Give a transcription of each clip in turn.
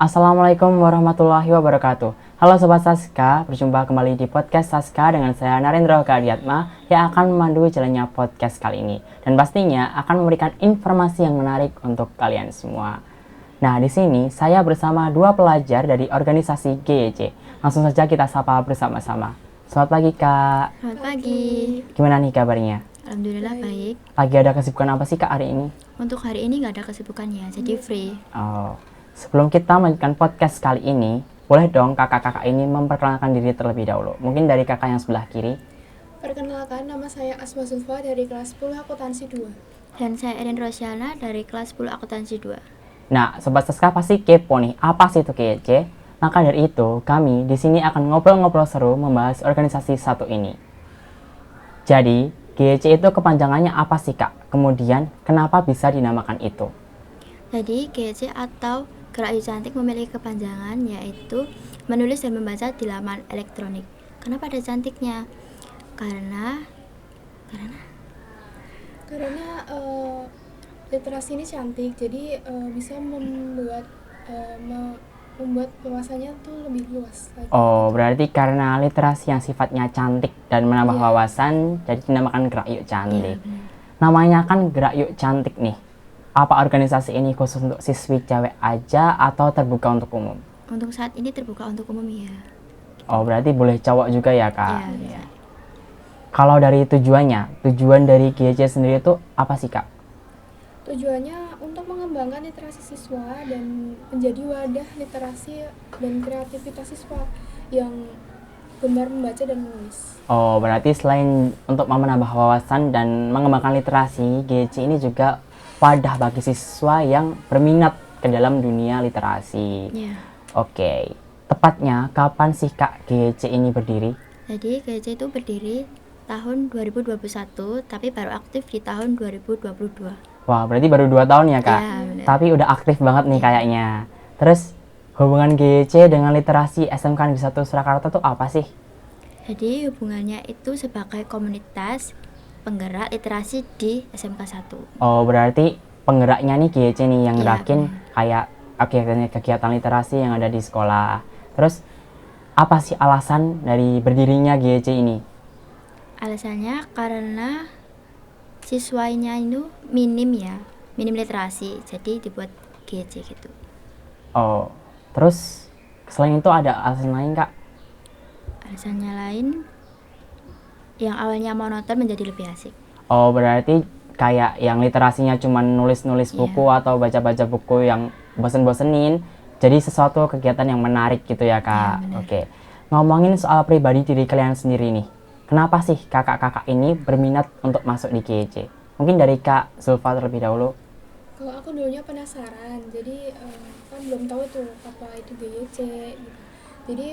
Assalamualaikum warahmatullahi wabarakatuh. Halo Sobat Saska, berjumpa kembali di podcast Saska dengan saya Narendra Kadiatma yang akan memandu jalannya podcast kali ini. Dan pastinya akan memberikan informasi yang menarik untuk kalian semua. Nah, di sini saya bersama dua pelajar dari organisasi GEC. Langsung saja kita sapa bersama-sama. Selamat pagi Kak. Selamat pagi. Gimana nih kabarnya? Alhamdulillah baik. Lagi ada kesibukan apa sih Kak hari ini? Untuk hari ini nggak ada kesibukannya, jadi free. Oh, sebelum kita melanjutkan podcast kali ini, boleh dong kakak-kakak ini memperkenalkan diri terlebih dahulu. Mungkin dari kakak yang sebelah kiri. Perkenalkan, nama saya Asma Zulfa dari kelas 10 akuntansi 2. Dan saya Erin Rosyana dari kelas 10 akuntansi 2. Nah, Sobat Saska pasti kepo nih, apa sih itu GEC? Maka dari itu, kami di sini akan ngobrol-ngobrol seru membahas organisasi satu ini. Jadi, GEC itu kepanjangannya apa sih Kak? Kemudian, kenapa bisa dinamakan itu? Jadi GEC atau Gerak Yuk Cantik memiliki kepanjangan yaitu menulis dan membaca di laman elektronik. Kenapa ada cantiknya? Karena Literasi ini cantik, jadi bisa membuat wawasannya tuh lebih luas lagi. Oh, berarti karena literasi yang sifatnya cantik dan menambah wawasan, jadi dinamakan Gerak Yuk Cantik. Namanya kan Gerak Yuk Cantik nih. Apa organisasi ini khusus untuk siswi cewek aja atau terbuka untuk umum? untuk saat ini terbuka untuk umum ya. Oh, berarti boleh cowok juga ya, Kak? Iya, bisa. Kalau dari tujuan dari GEC sendiri itu apa sih, Kak? Tujuannya untuk mengembangkan literasi siswa dan menjadi wadah literasi dan kreativitas siswa yang gemar membaca dan menulis. Oh, berarti selain untuk menambah wawasan dan mengembangkan literasi, GEC ini juga wadah bagi siswa yang berminat ke dalam dunia literasi. Ya. Oke, tepatnya kapan sih Kak GEC ini berdiri? Jadi GEC itu berdiri tahun 2021 tapi baru aktif di tahun 2022. Wah, berarti baru 2 tahun ya Kak? Ya, benar. Tapi udah aktif banget nih kayaknya. Terus hubungan GEC dengan literasi SMK Negeri 1 Surakarta tuh apa sih? Jadi hubungannya itu sebagai komunitas penggerak literasi di SMK 1. Oh, berarti penggeraknya nih GEC nih yang Iya, ngerakin kayak kegiatan literasi yang ada di sekolah. Terus apa sih alasan dari berdirinya GEC ini? Alasannya karena siswanya itu minim literasi, jadi dibuat GEC gitu. Oh, terus selain itu ada alasan lain Kak? Alasannya lain, yang awalnya monoton menjadi lebih asik. Oh, berarti kayak yang literasinya cuma nulis-nulis Iya. buku atau baca-baca buku yang bosen-bosenin, jadi sesuatu kegiatan yang menarik gitu ya Kak. Iya, benar. Oke, ngomongin soal pribadi diri kalian sendiri nih, kenapa sih kakak-kakak ini berminat untuk masuk di GEC? Mungkin dari Kak Zulfa terlebih dahulu. Kalau aku dulunya penasaran, jadi kan belum tahu tuh apa itu GYC gitu. Jadi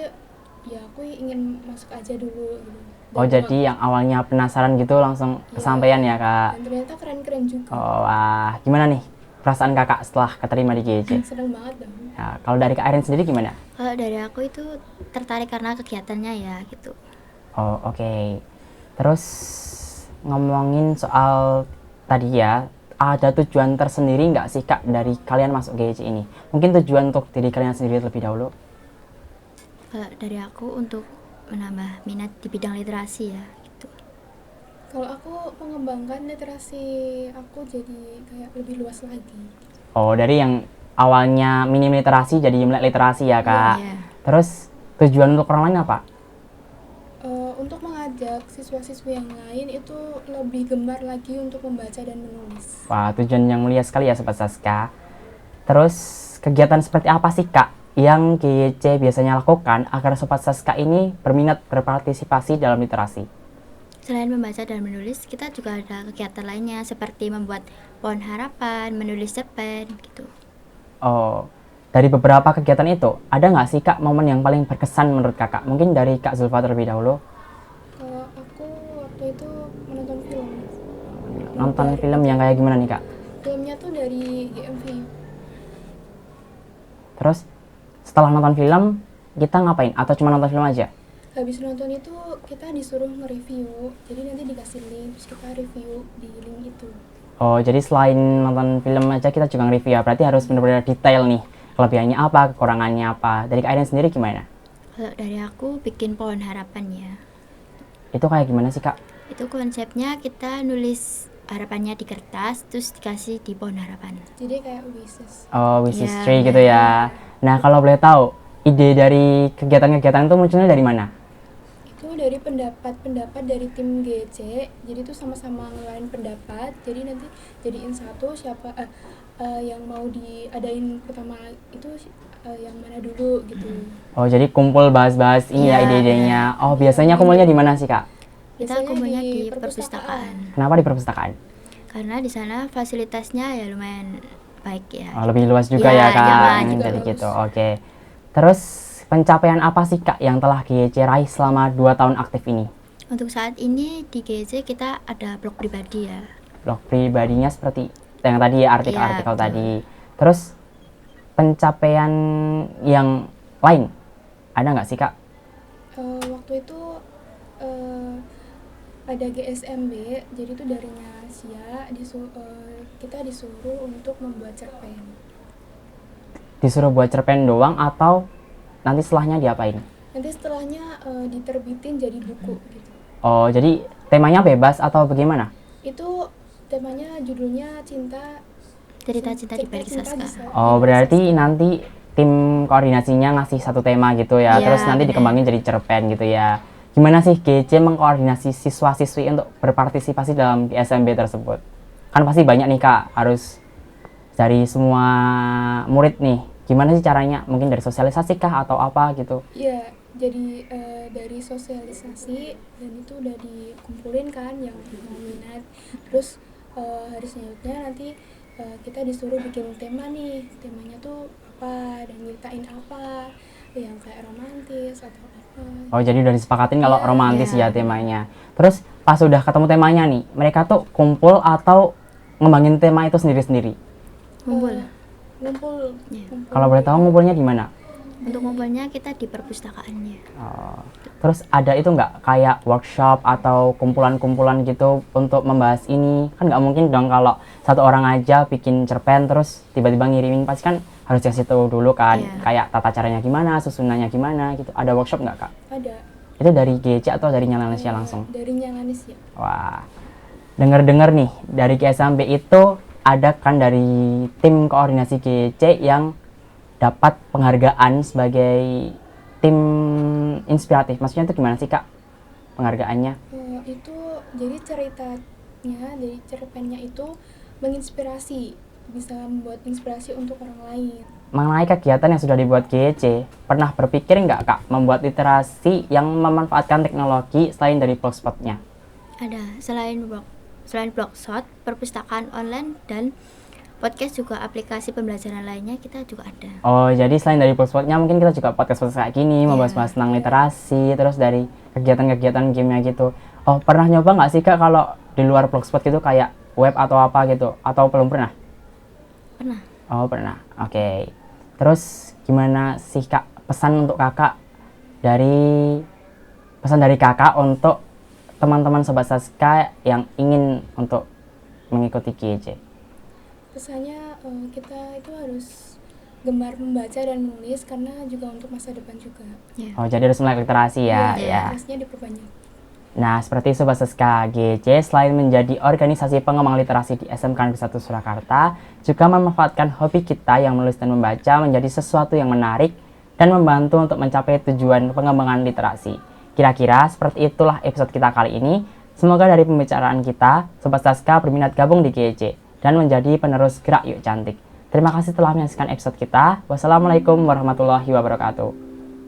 ya aku ingin masuk aja dulu gitu. Oh, jadi yang awalnya penasaran gitu langsung kesampaian ya Kak? Dan ternyata keren-keren juga. Oh, wah, gimana nih perasaan kakak setelah keterima di GEC? Seneng banget dong. Ya, kalau dari Kak Erin sendiri gimana? Kalau dari aku itu tertarik karena kegiatannya ya gitu. Oh, oke. Terus ngomongin soal tadi ya, ada tujuan tersendiri nggak sih Kak dari kalian masuk GEC ini? Mungkin tujuan untuk diri kalian sendiri terlebih dahulu. Kalau dari aku untuk menambah minat di bidang literasi ya gitu. Kalau aku mengembangkan literasi aku jadi kayak lebih luas lagi. Oh, dari yang awalnya minim literasi jadi melek literasi ya Kak. Iya. Terus tujuan untuk orang lain apa? Untuk mengajak siswa-siswi yang lain itu lebih gemar lagi untuk membaca dan menulis. Wah, tujuan yang mulia sekali ya Sobat Saska. Terus kegiatan seperti apa sih Kak yang GEC biasanya lakukan agar Sobat Saska ini berminat berpartisipasi dalam literasi? Selain membaca dan menulis, kita juga ada kegiatan lainnya seperti membuat pohon harapan, menulis cerpen gitu. Oh, dari beberapa kegiatan itu, ada nggak sih Kak momen yang paling berkesan menurut Kakak? Mungkin dari Kak Zulfa terlebih dahulu. Kalau aku waktu itu menonton film. Nonton film yang kayak gimana nih Kak? Filmnya tuh dari GMV. Terus setelah nonton film, kita ngapain? Atau cuma nonton film aja? Habis nonton itu kita disuruh nge-review. Jadi nanti dikasih link, terus kita review di link itu. Oh, jadi selain nonton film aja kita juga nge-review ya. Berarti harus benar-benar detail nih. kelebihannya apa, kekurangannya apa. Dari Kak Aiden sendiri gimana? Kalau dari aku bikin pohon harapan ya. Itu kayak gimana sih Kak? Itu konsepnya kita nulis harapannya di kertas terus dikasih di pohon harapan. Jadi kayak wishes. Oh, wishes Iya, tree gitu ya. Nah, kalau boleh tahu, ide dari kegiatan-kegiatan itu munculnya dari mana? Itu dari pendapat dari tim GC. Jadi itu sama-sama ngeluarin pendapat. Jadi nanti jadiin satu siapa yang mau diadain pertama itu yang mana dulu gitu. Oh, jadi kumpul bahas-bahas ini ya Iya, ide-idenya. Oh, biasanya kumpulnya di mana sih Kak? Kita Biasanya kumpulnya di di perpustakaan. perpustakaan. Kenapa di perpustakaan? Karena di sana fasilitasnya ya lumayan baik ya. Oh, lebih luas juga Iya, ya Kak. nyaman juga Jadi bagus. gitu. Oke. Terus pencapaian apa sih Kak yang telah GC raih selama 2 tahun aktif ini? Untuk saat ini di GC kita ada blog pribadi ya. Blog pribadinya seperti yang tadi ya, artikel-artikel Iya, tadi. Terus pencapaian yang lain ada nggak sih Kak? Waktu itu ada GSMB, jadi itu dari Asia kita disuruh untuk membuat cerpen. Disuruh buat cerpen doang atau nanti setelahnya diapain? Nanti setelahnya diterbitin jadi buku gitu. Oh, jadi temanya bebas atau bagaimana? Itu temanya judulnya Cerita cinta di balik Saska. Oh, berarti nanti tim koordinasinya ngasih satu tema gitu ya, Iya, terus nanti benar. dikembangin jadi cerpen gitu ya. Gimana sih GC mengkoordinasi siswa-siswi untuk berpartisipasi dalam SMB tersebut? Kan pasti banyak nih Kak, harus dari semua murid nih. Gimana sih caranya? Mungkin dari sosialisasi kah atau apa gitu? Iya, jadi dari sosialisasi dan itu udah dikumpulin kan yang mau minat. Terus hari selanjutnya nanti kita disuruh bikin tema nih, temanya tuh apa dan nyeritain apa, yang kayak romantis atau apa. Oh, jadi udah disepakatin kalau Iya, romantis iya. ya temanya. Terus pas udah ketemu temanya nih, mereka tuh kumpul atau ngembangin tema itu sendiri-sendiri? Ngumpul. Ngumpul. Iya. Kalau boleh tahu ngumpulnya di mana? Untuk ngumpulnya kita di perpustakaannya. Oh. Terus ada itu nggak kayak workshop atau kumpulan-kumpulan gitu untuk membahas ini? Kan nggak mungkin dong kalau satu orang aja bikin cerpen terus tiba-tiba ngirimin, pasti kan harus kasih tahu dulu kan, Iya. kayak tata caranya gimana, susunannya gimana gitu. Ada workshop nggak Kak? Ada. Itu dari GC atau dari Nyalanesia langsung? Dari Nyalanis ya. Wah, dengar-dengar nih dari GSMB itu ada kan dari tim koordinasi GC yang dapat penghargaan sebagai tim inspiratif. Maksudnya itu gimana sih Kak penghargaannya? Itu jadi ceritanya, jadi cerpennya itu menginspirasi, bisa membuat inspirasi untuk orang lain. Mengenai kegiatan yang sudah dibuat GC, pernah berpikir nggak Kak membuat literasi yang memanfaatkan teknologi selain dari blogspotnya? Ada selain blogspot, perpustakaan online dan podcast juga aplikasi pembelajaran lainnya kita juga ada. Oh, jadi selain dari blogspotnya mungkin kita juga podcast-podcast kayak gini, Iya. membahas-bahas tentang literasi, terus dari kegiatan-kegiatan gamenya gitu. Oh, pernah nyoba nggak sih Kak kalau di luar blogspot gitu kayak web atau apa gitu? Atau belum pernah? Pernah. Oh, pernah. Oke. Terus gimana sih Kak pesan untuk Kakak dari Kakak untuk teman-teman Sobat Saska yang ingin untuk mengikuti GC? Pesannya kita itu harus gemar membaca dan menulis karena juga untuk masa depan juga. Ya. Oh, jadi harus melek literasi ya. Iya, Ya. Literasinya diperbanyak. Nah, seperti Sobat Saska, GC selain menjadi organisasi pengembang literasi di SMK Negeri 1 Surakarta, juga memanfaatkan hobi kita yang menulis dan membaca menjadi sesuatu yang menarik dan membantu untuk mencapai tujuan pengembangan literasi. Kira-kira seperti itulah episode kita kali ini. Semoga dari pembicaraan kita, Sobat Saska berminat gabung di GC dan menjadi penerus Gerak Yuk Cantik. Terima kasih telah menyaksikan episode kita. Wassalamualaikum warahmatullahi wabarakatuh.